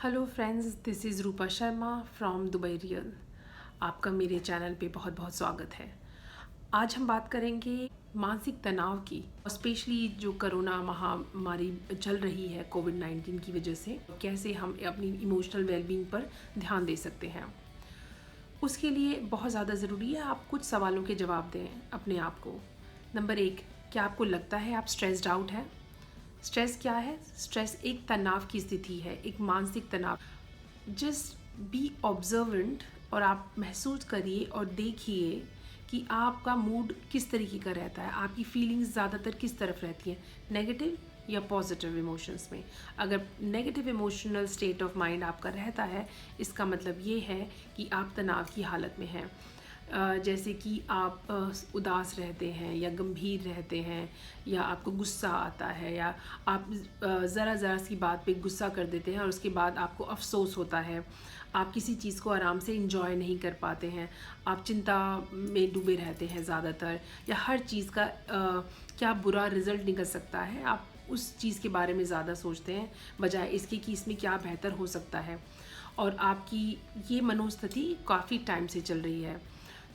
Hello friends, this is Rupa Sharma from Dubai real. आपका मेरे channel पे बहुत बहुत स्वागत है। आज हम बात करेंगे मानसिक तनाव की, स्पेशली जो कोरोना महामारी चल रही है कोविड-19 की वजह से, कैसे हम अपनी इमोशनल वेलबींग पर ध्यान दे सकते हैं। उसके लिए बहुत ज़्यादा ज़रूरी है आप कुछ सवालों के जवाब दें अपने आप को। नंबर 1, क्या आपको लगता है आप स्ट्रेस्ड आउट हैं? स्ट्रेस क्या है? स्ट्रेस एक तनाव की स्थिति है, एक मानसिक तनाव। जस्ट बी ऑब्जर्वेंट और आप महसूस करिए और देखिए कि आपका मूड किस तरीके का रहता है, आपकी फीलिंग्स ज़्यादातर किस तरफ रहती हैं, नेगेटिव या पॉजिटिव इमोशंस में। अगर negative emotional state of mind आपका रहता है, इसका मतलब ये है कि आप तनाव की हालत में हैं। जैसे कि आप उदास रहते हैं या गंभीर रहते हैं, या आपको गुस्सा आता है, या आप ज़रा सी बात पे गुस्सा कर देते हैं और उसके बाद आपको अफसोस होता है, आप किसी चीज़ को आराम से इंजॉय नहीं कर पाते हैं, आप चिंता में डूबे रहते हैं ज़्यादातर, या हर चीज़ का क्या बुरा रिज़ल्ट निकल सकता है, आप उस चीज़ के बारे में ज़्यादा सोचते हैं बजाय इसके कि इसमें क्या बेहतर हो सकता है, और आपकी ये मनोस्थिति काफ़ी टाइम से चल रही है।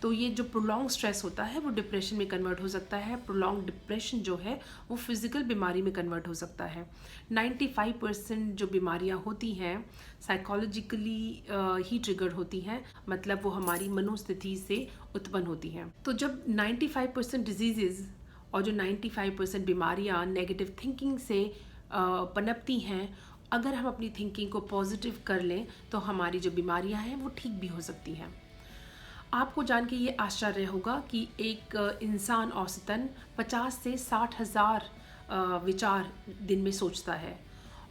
तो ये जो प्रोलॉन्ग स्ट्रेस होता है वो डिप्रेशन में कन्वर्ट हो सकता है। प्रोलॉन्ग डिप्रेशन जो है वो फिज़िकल बीमारी में कन्वर्ट हो सकता है। 95% जो बीमारियां होती हैं साइकोलॉजिकली ही ट्रिगर्ड होती हैं, मतलब वो हमारी मनोस्थिति से उत्पन्न होती हैं। तो जब 95% डिजीज़ और जो 95% बीमारियां नेगेटिव थिंकिंग से पनपती हैं, अगर हम अपनी थिंकिंग को पॉजिटिव कर लें तो हमारी जो बीमारियां हैं वो ठीक भी हो सकती हैं। आपको जान के ये आश्चर्य होगा कि एक इंसान औसतन 50 से 60 हज़ार विचार दिन में सोचता है,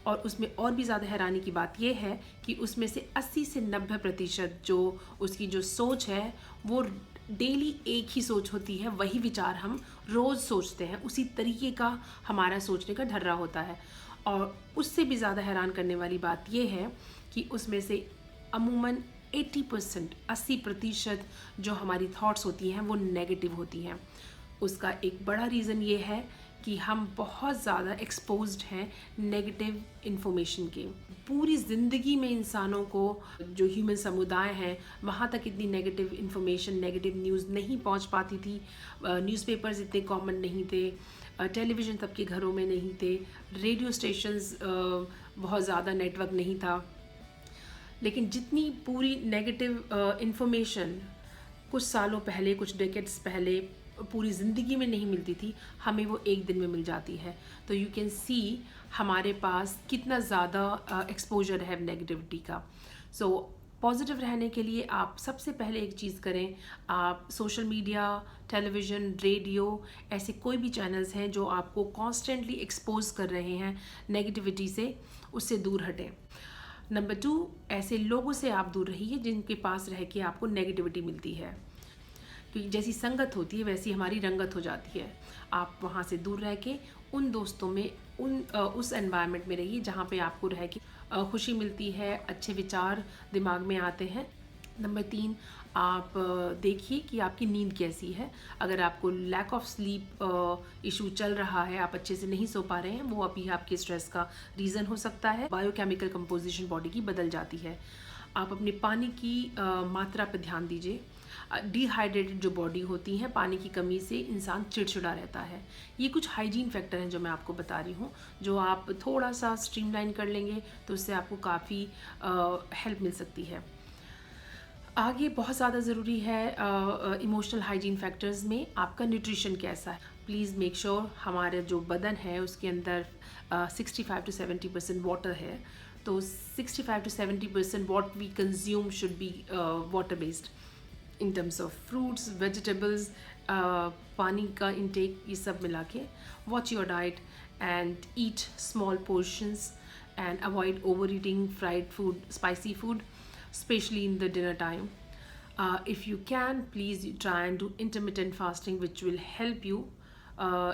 और उसमें और भी ज़्यादा हैरानी की बात यह है कि उसमें से 80 से 90% जो उसकी जो सोच है वो डेली एक ही सोच होती है, वही विचार हम रोज़ सोचते हैं, उसी तरीके का हमारा सोचने का ढर्रा होता है। और उससे भी ज़्यादा हैरान करने वाली बात यह है कि उसमें से अमूमन 80% जो हमारी थॉट्स होती हैं वो नेगेटिव होती हैं। उसका एक बड़ा रीज़न ये है कि हम बहुत ज़्यादा एक्सपोज्ड हैं नेगेटिव इन्फॉर्मेशन के। पूरी ज़िंदगी में इंसानों को, जो ह्यूमन समुदाय हैं, वहाँ तक इतनी नेगेटिव इन्फॉर्मेशन, नेगेटिव न्यूज़ नहीं पहुँच पाती थी। न्यूज़पेपर्स इतने कॉमन नहीं थे, टेलीविज़न सबके घरों में नहीं थे, रेडियो स्टेशंस बहुत ज़्यादा नेटवर्क नहीं था। लेकिन जितनी पूरी नेगेटिव इन्फॉर्मेशन कुछ सालों पहले, कुछ डेकेड्स पहले पूरी ज़िंदगी में नहीं मिलती थी, हमें वो एक दिन में मिल जाती है। तो यू कैन सी हमारे पास कितना ज़्यादा एक्सपोजर है नेगेटिविटी का। सो पॉजिटिव रहने के लिए आप सबसे पहले एक चीज़ करें, आप सोशल मीडिया, टेलीविज़न, रेडियो, ऐसे कोई भी चैनल्स हैं जो आपको कॉन्स्टेंटली एक्सपोज कर रहे हैं नेगेटिविटी से, उससे दूर हटें। नंबर 2, ऐसे लोगों से आप दूर रहिए जिनके पास रह के आपको नेगेटिविटी मिलती है, क्योंकि जैसी संगत होती है वैसी हमारी रंगत हो जाती है। आप वहाँ से दूर रह के उन दोस्तों में, उस एनवायरनमेंट में रहिए जहाँ पे आपको रह के खुशी मिलती है, अच्छे विचार दिमाग में आते हैं। नंबर 3, आप देखिए कि आपकी नींद कैसी है। अगर आपको लैक ऑफ स्लीप इशू चल रहा है, आप अच्छे से नहीं सो पा रहे हैं, वो अभी आपके स्ट्रेस का रीज़न हो सकता है। बायोकेमिकल कंपोजिशन बॉडी की बदल जाती है। आप अपने पानी की मात्रा पर ध्यान दीजिए। डिहाइड्रेटेड जो बॉडी होती है, पानी की कमी से इंसान चिड़चिड़ा रहता है। ये कुछ हाइजीन फैक्टर हैं जो मैं आपको बता रही हूँ, जो आप थोड़ा सा स्ट्रीमलाइन कर लेंगे तो उससे आपको काफ़ी हेल्प मिल सकती है। आगे बहुत ज़्यादा ज़रूरी है इमोशनल हाइजीन फैक्टर्स में आपका न्यूट्रिशन कैसा है। प्लीज़ मेक श्योर हमारा जो बदन है उसके अंदर 65 to 70% वाटर है, तो 65 to 70% what we consume should be water based in terms of fruits, vegetables, पानी का इंटेक, ये सब मिला के। Watch your diet and eat small portions and avoid overeating fried food, spicy food, especially in the dinner time. If you can, please try and do intermittent fasting, which will help you.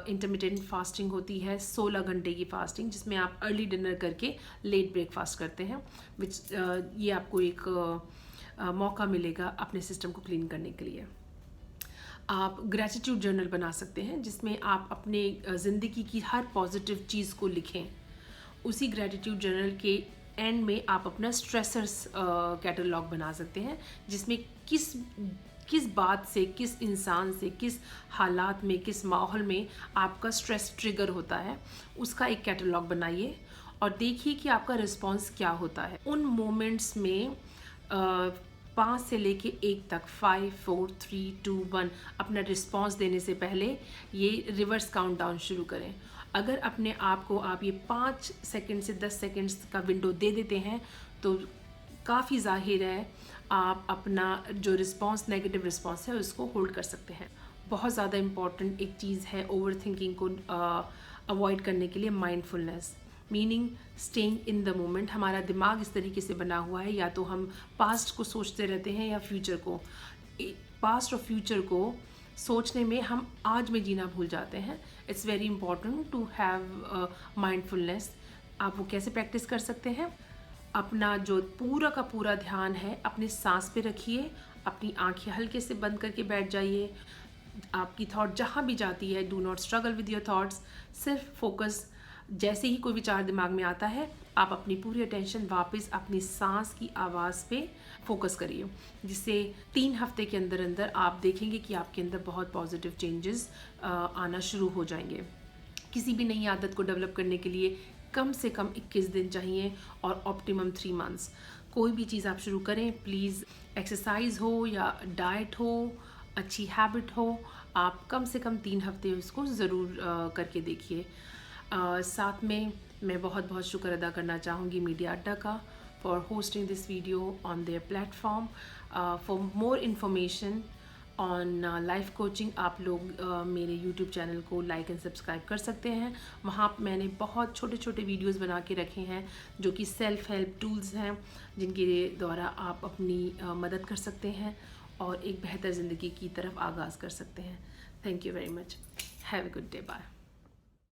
Intermittent fasting होती है 16 घंटे की fasting, जिसमें आप early dinner करके late breakfast करते हैं, विच ये आपको एक मौका मिलेगा अपने सिस्टम को क्लीन करने के लिए। आप ग्रैटिट्यूड जर्नल बना सकते हैं, जिसमें आप अपने ज़िंदगी की हर पॉजिटिव चीज़ को लिखें। उसी ग्रैटिट्यूड जर्नल के एंड में आप अपना स्ट्रेसर्स कैटलॉग बना सकते हैं, जिसमें किस बात से, किस इंसान से, किस हालात में, किस माहौल में आपका स्ट्रेस ट्रिगर होता है, उसका एक कैटलॉग बनाइए और देखिए कि आपका रिस्पॉन्स क्या होता है। उन मोमेंट्स में 5 से लेके 1 तक 5 4 3 2 1 अपना रिस्पॉन्स देने से पहले ये रिवर्स काउंटडाउन शुरू करें। अगर अपने आप को आप ये 5 सेकंड से 10 सेकंड्स का विंडो दे देते हैं तो काफ़ी जाहिर है आप अपना जो रिस्पॉन्स, नेगेटिव रिस्पॉन्स है, उसको होल्ड कर सकते हैं। बहुत ज़्यादा इम्पॉर्टेंट एक चीज़ है ओवर थिंकिंग को अवॉइड करने के लिए, mindfulness, meaning staying in the moment. हमारा दिमाग इस तरीके से बना हुआ है, या तो हम पास्ट को सोचते रहते हैं या फ्यूचर को। पास्ट और फ्यूचर को सोचने में हम आज में जीना भूल जाते हैं। It's very important to have mindfulness. आप वो कैसे प्रैक्टिस कर सकते हैं? अपना जो पूरा का पूरा ध्यान है अपनी सांस पे रखिए, अपनी आंखें हल्के से बंद करके बैठ जाइए। आपकी थॉट जहाँ भी जाती है, do not struggle with your thoughts, सिर्फ फोकस। जैसे ही कोई विचार दिमाग में आता है, आप अपनी पूरी अटेंशन वापस अपनी सांस की आवाज़ पे फोकस करिए, जिससे 3 हफ्ते के अंदर अंदर आप देखेंगे कि आपके अंदर बहुत पॉजिटिव चेंजेस आना शुरू हो जाएंगे। किसी भी नई आदत को डेवलप करने के लिए कम से कम 21 दिन चाहिए और ऑप्टिमम 3 मंथ्स। कोई भी चीज़ आप शुरू करें, प्लीज़, एक्सरसाइज हो या डाइट हो, अच्छी हैबिट हो, आप कम से कम 3 हफ्ते उसको ज़रूर करके देखिए। साथ में मैं बहुत बहुत शुक्र अदा करना चाहूँगी मीडिया अड्डा का for hosting this video on their platform. For more information on life coaching आप लोग मेरे यूट्यूब चैनल को लाइक एंड सब्सक्राइब कर सकते हैं। वहाँ मैंने बहुत छोटे छोटे वीडियोस बना के रखे हैं जो कि सेल्फ हेल्प टूल्स हैं, जिनके द्वारा आप अपनी मदद कर सकते हैं और एक बेहतर ज़िंदगी की तरफ आगाज़ कर सकते हैं। Thank you very much. Have a good day. Bye.